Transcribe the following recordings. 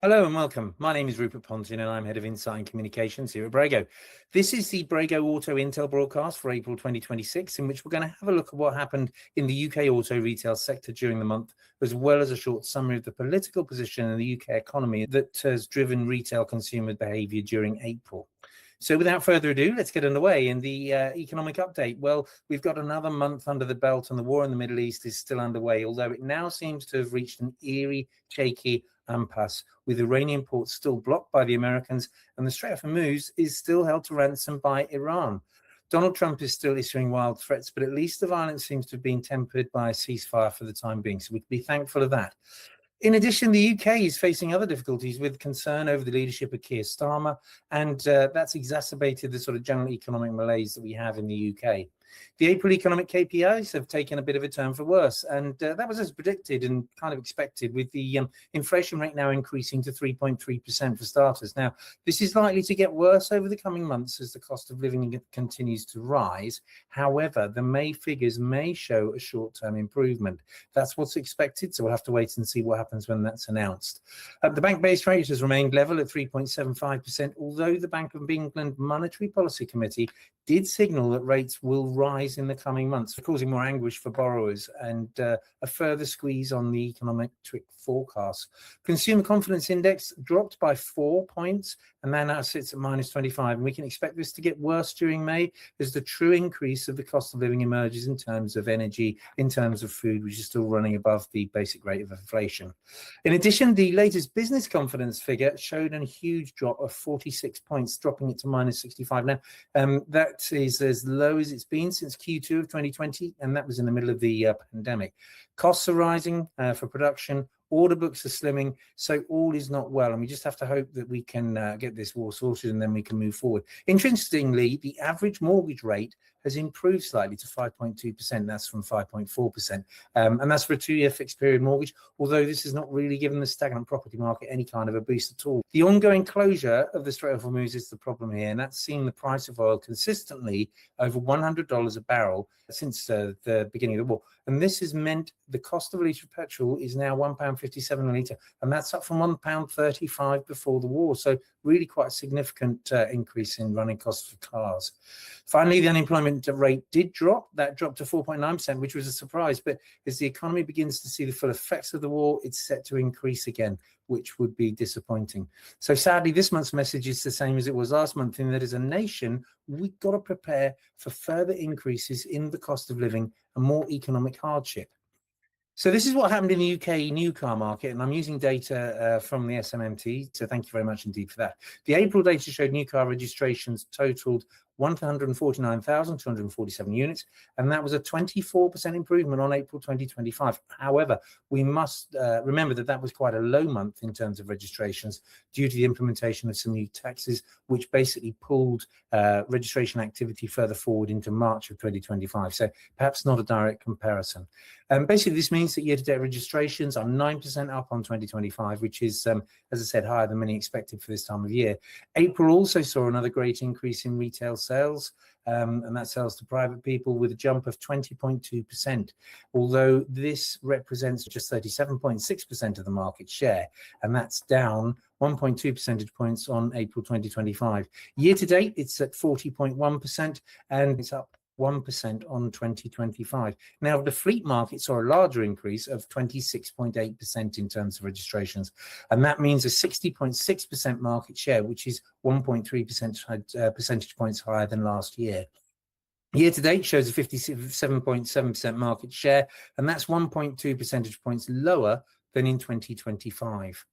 Hello and welcome. My name is Rupert Pontin and I'm Head of Insight and Communications here at Brego. This is the Brego Auto Intel broadcast for April 2026, in which we're going to have a look at what happened in the UK auto retail sector during the month, as well as a short summary of the political position in the UK economy that has driven retail consumer behaviour during April. So without further ado, let's get underway. In the economic update, well, we've got another month under the belt and the war in the Middle East is still underway, although it now seems to have reached an eerie, shaky impasse, with Iranian ports still blocked by the Americans and the Strait of Hormuz is still held to ransom by Iran. Donald Trump is still issuing wild threats, but at least the violence seems to have been tempered by a ceasefire for the time being, so we can be thankful of that. In addition, the UK is facing other difficulties with concern over the leadership of Keir Starmer, and that's exacerbated the sort of general economic malaise that we have in the UK. The April economic KPIs have taken a bit of a turn for worse, and that was as predicted and kind of expected, with the inflation rate now increasing to 3.3% for starters. Now, this is likely to get worse over the coming months as the cost of living continues to rise. However, the May figures may show a short-term improvement. That's what's expected, so we'll have to wait and see what happens when that's announced. The bank base rate has remained level at 3.75%, although the Bank of England Monetary Policy Committee did signal that rates will rise in the coming months, causing more anguish for borrowers and a further squeeze on the economic forecast. Consumer confidence index dropped by 4 points and now sits at -25. And we can expect this to get worse during May as the true increase of the cost of living emerges in terms of energy, in terms of food, which is still running above the basic rate of inflation. In addition, the latest business confidence figure showed a huge drop of 46 points, dropping it to -65. Now, that is as low as it's been since Q2 of 2020, and that was in the middle of the pandemic. Costs are rising for production. Order books are slimming, so all is not well, and we just have to hope that we can get this war sorted and then we can move forward. Interestingly, the average mortgage rate has improved slightly to 5.2%. That's from 5.4%, and that's for a 2-year fixed period mortgage, although this has not really given the stagnant property market any kind of a boost at all. The ongoing closure of the Strait of Hormuz is the problem here, and that's seen the price of oil consistently over $100 a barrel since the beginning of the war. And this has meant the cost of a litre of petrol is now £1.57 a litre, and that's up from £1.35 before the war. So really quite a significant increase in running costs for cars. Finally, the unemployment rate did drop. That dropped to 4.9%, which was a surprise. But as the economy begins to see the full effects of the war, it's set to increase again, which would be disappointing. So sadly, this month's message is the same as it was last month, in that as a nation, we've got to prepare for further increases in the cost of living and more economic hardship. So this is what happened in the UK new car market, and I'm using data from the SMMT, so thank you very much indeed for that. The April data showed new car registrations totaled 149,247 units, and that was a 24% improvement on April 2025. However, we must remember that that was quite a low month in terms of registrations due to the implementation of some new taxes, which basically pulled registration activity further forward into March of 2025. So perhaps not a direct comparison. Basically, this means that year-to-date registrations are 9% up on 2025, which is, as I said, higher than many expected for this time of year. April also saw another great increase in retail sales, and that sales to private people, with a jump of 20.2%, although this represents just 37.6% of the market share, and that's down 1.2 percentage points on April 2025. Year to date, it's at 40.1%, and it's up 1% on 2025. Now, the fleet market saw a larger increase of 26.8% in terms of registrations, and that means a 60.6% market share, which is 1.3 percentage points higher than last year. Year to date shows a 57.7% market share, and that's 1.2 percentage points lower than in 2025.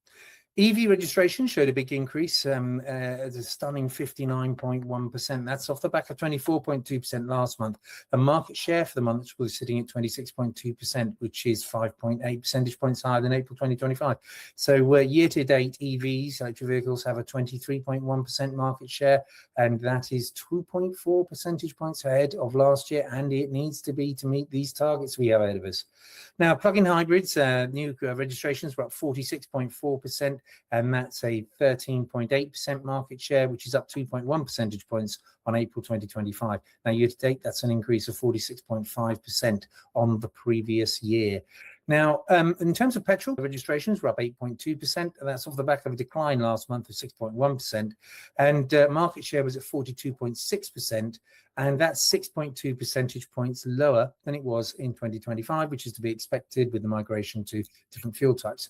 EV registration showed a big increase at a stunning 59.1%. That's off the back of 24.2% last month. The market share for the month was sitting at 26.2%, which is 5.8 percentage points higher than April 2025. So year-to-date EVs, electric vehicles, have a 23.1% market share, and that is 2.4 percentage points ahead of last year, and it needs to be to meet these targets we have ahead of us. Now, plug-in hybrids, new registrations were up 46.4%, and that's a 13.8% market share, which is up 2.1 percentage points on April 2025. Now, year to date, that's an increase of 46.5% on the previous year. Now, in terms of petrol, registrations were up 8.2%, and that's off the back of a decline last month of 6.1%, and market share was at 42.6%, and that's 6.2 percentage points lower than it was in 2025, which is to be expected with the migration to different fuel types.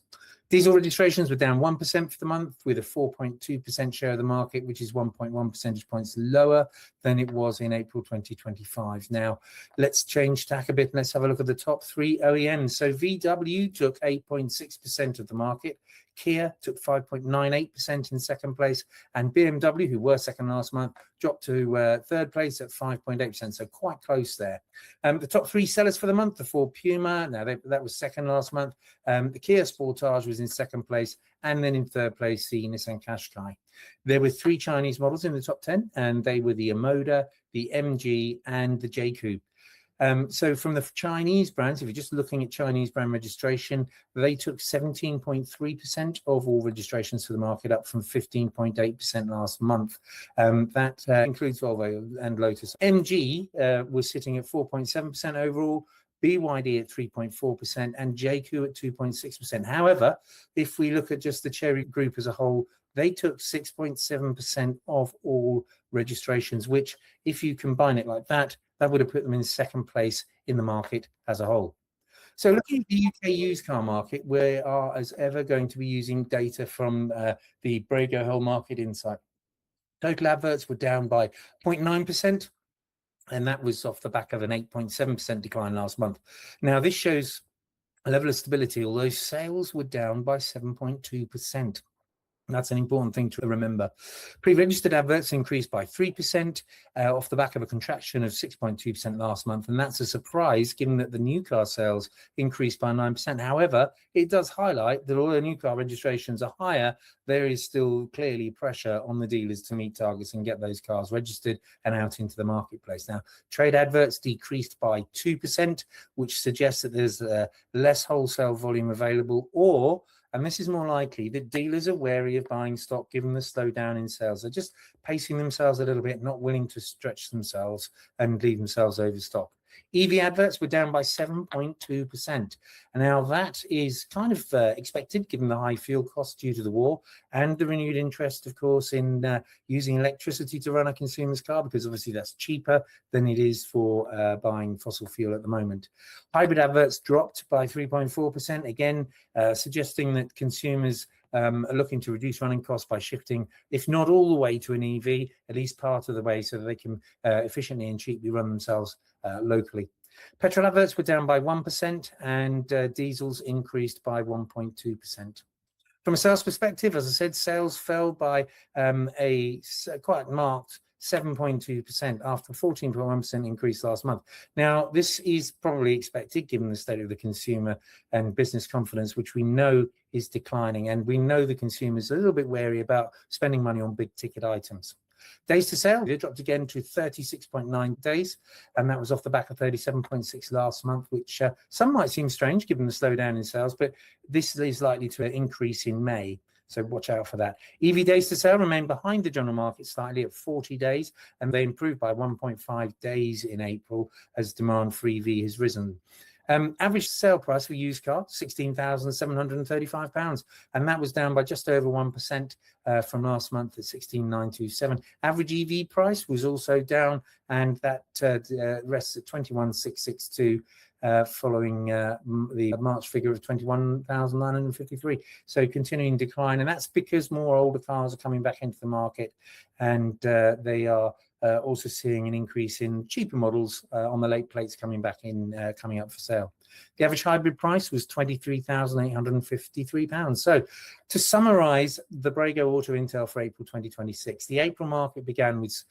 Diesel registrations were down 1% for the month, with a 4.2% share of the market, which is 1.1 percentage points lower than it was in April 2025. Now, let's change tack a bit and let's have a look at the top three OEMs. So VW took 8.6% of the market, Kia took 5.98% in second place, and BMW, who were second last month, dropped to third place at 5.8%, so quite close there. The top three sellers for the month, the Ford Puma, now that was second last month. The Kia Sportage was in second place, and then in third place, the Nissan Qashqai. There were three Chinese models in the top 10, and they were the Omoda, the MG, and the J-Coupe. So from the Chinese brands, if you're just looking at Chinese brand registration, they took 17.3% of all registrations for the market, up from 15.8% last month. That includes Volvo and Lotus. MG was sitting at 4.7% overall, BYD at 3.4%, and JQ at 2.6%. However, if we look at just the Chery Group as a whole, they took 6.7% of all registrations, which, if you combine it like that, that would have put them in second place in the market as a whole. So looking at the UK used car market, we are, as ever, going to be using data from the Brego Whole Market Insight. Total adverts were down by 0.9%, and that was off the back of an 8.7% decline last month. Now, this shows a level of stability, although sales were down by 7.2%. That's an important thing to remember. Pre-registered adverts increased by 3% off the back of a contraction of 6.2% last month, and that's a surprise given that the new car sales increased by 9%. However, it does highlight that although new car registrations are higher, there is still clearly pressure on the dealers to meet targets and get those cars registered and out into the marketplace. Now, trade adverts decreased by 2%, which suggests that there's less wholesale volume available, or, and this is more likely, that dealers are wary of buying stock given the slowdown in sales. They're just pacing themselves a little bit, not willing to stretch themselves and leave themselves overstocked. EV adverts were down by 7.2%. And now that is kind of expected given the high fuel costs due to the war and the renewed interest, of course, in using electricity to run a consumer's car, because obviously that's cheaper than it is for buying fossil fuel at the moment. Hybrid adverts dropped by 3.4%, again, suggesting that consumers are looking to reduce running costs by shifting, if not all the way to an EV, at least part of the way, so that they can efficiently and cheaply run themselves locally. Petrol adverts were down by 1%, and diesels increased by 1.2%. From a sales perspective, as I said, sales fell by a quite marked 7.2% after a 14.1% increase last month. Now, this is probably expected given the state of the consumer and business confidence, which we know is declining, and we know the consumer's a little bit wary about spending money on big ticket items. Days to sale, it dropped again to 36.9 days, and that was off the back of 37.6 last month, which some might seem strange given the slowdown in sales, but this is likely to increase in May. So watch out for that. EV days to sale remain behind the general market slightly at 40 days, and they improved by 1.5 days in April as demand for EV has risen. Average sale price for used car, £16,735, and that was down by just over 1% from last month at £16,927. Average EV price was also down, and that rests at £21,662. Following the March figure of 21,953. So continuing decline, and that's because more older cars are coming back into the market, and they are also seeing an increase in cheaper models on the late plates coming back in, coming up for sale. The average hybrid price was £23,853. So to summarise the Brego Auto Intel for April 2026, the April market began with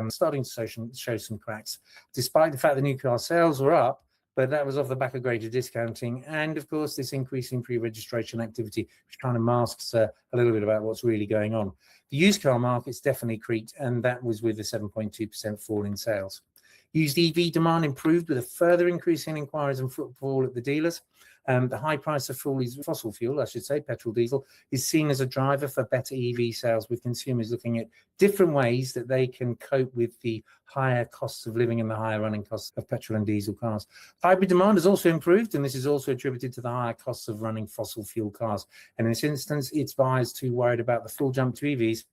starting to show some cracks, despite the fact the new car sales were up. But that was off the back of greater discounting and, of course, this increase in pre-registration activity, which kind of masks a little bit about what's really going on. The used car market's definitely creaked, and that was with a 7.2% fall in sales. Used EV demand improved with a further increase in inquiries and footfall at the dealers. The high price of fossil fuel, I should say, petrol, diesel, is seen as a driver for better EV sales, with consumers looking at different ways that they can cope with the higher costs of living and the higher running costs of petrol and diesel cars. Hybrid demand has also improved, and this is also attributed to the higher costs of running fossil fuel cars. And in this instance, it's buyers too worried about the full jump to EVs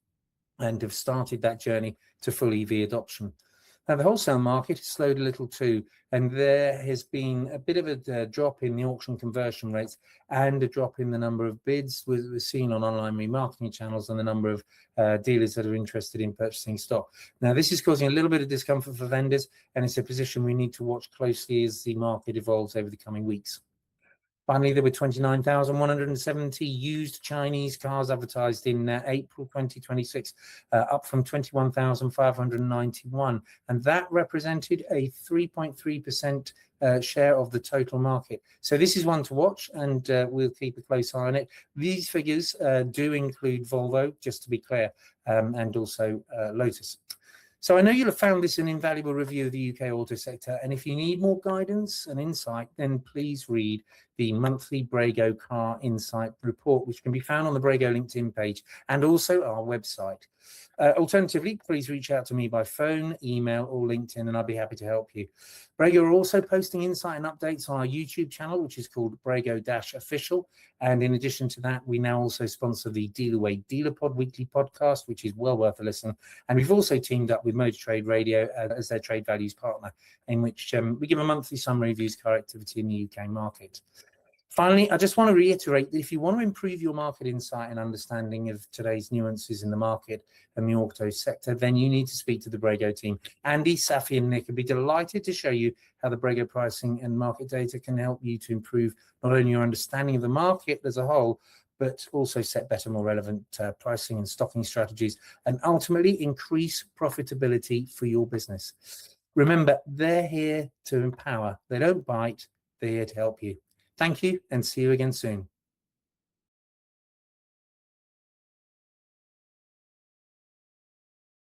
and have started that journey to full EV adoption. Now, the wholesale market has slowed a little too, and there has been a bit of a drop in the auction conversion rates and a drop in the number of bids we're seeing on online remarketing channels and the number of dealers that are interested in purchasing stock. Now, this is causing a little bit of discomfort for vendors, and it's a position we need to watch closely as the market evolves over the coming weeks. Finally, there were 29,170 used Chinese cars advertised in April 2026, up from 21,591. And that represented a 3.3% share of the total market. So this is one to watch, and we'll keep a close eye on it. These figures do include Volvo, just to be clear, and also Lotus. So I know you'll have found this an invaluable review of the UK auto sector, and if you need more guidance and insight, then please read the monthly Brego Car Insight report, which can be found on the Brego LinkedIn page and also our website. Alternatively, please reach out to me by phone, email, or LinkedIn, and I'll be happy to help you. Brego are also posting insight and updates on our YouTube channel, which is called Brego-Official. And in addition to that, we now also sponsor the Dealerway DealerPod weekly podcast, which is well worth a listen. And we've also teamed up with Motor Trade Radio as their trade values partner, in which we give a monthly summary of used car activity in the UK market. Finally, I just want to reiterate that if you want to improve your market insight and understanding of today's nuances in the market and the auto sector, then you need to speak to the Brego team. Andy, Safi, and Nick would be delighted to show you how the Brego pricing and market data can help you to improve not only your understanding of the market as a whole, but also set better, more relevant pricing and stocking strategies, and ultimately increase profitability for your business. Remember, they're here to empower. They don't bite. They're here to help you. Thank you, and see you again soon.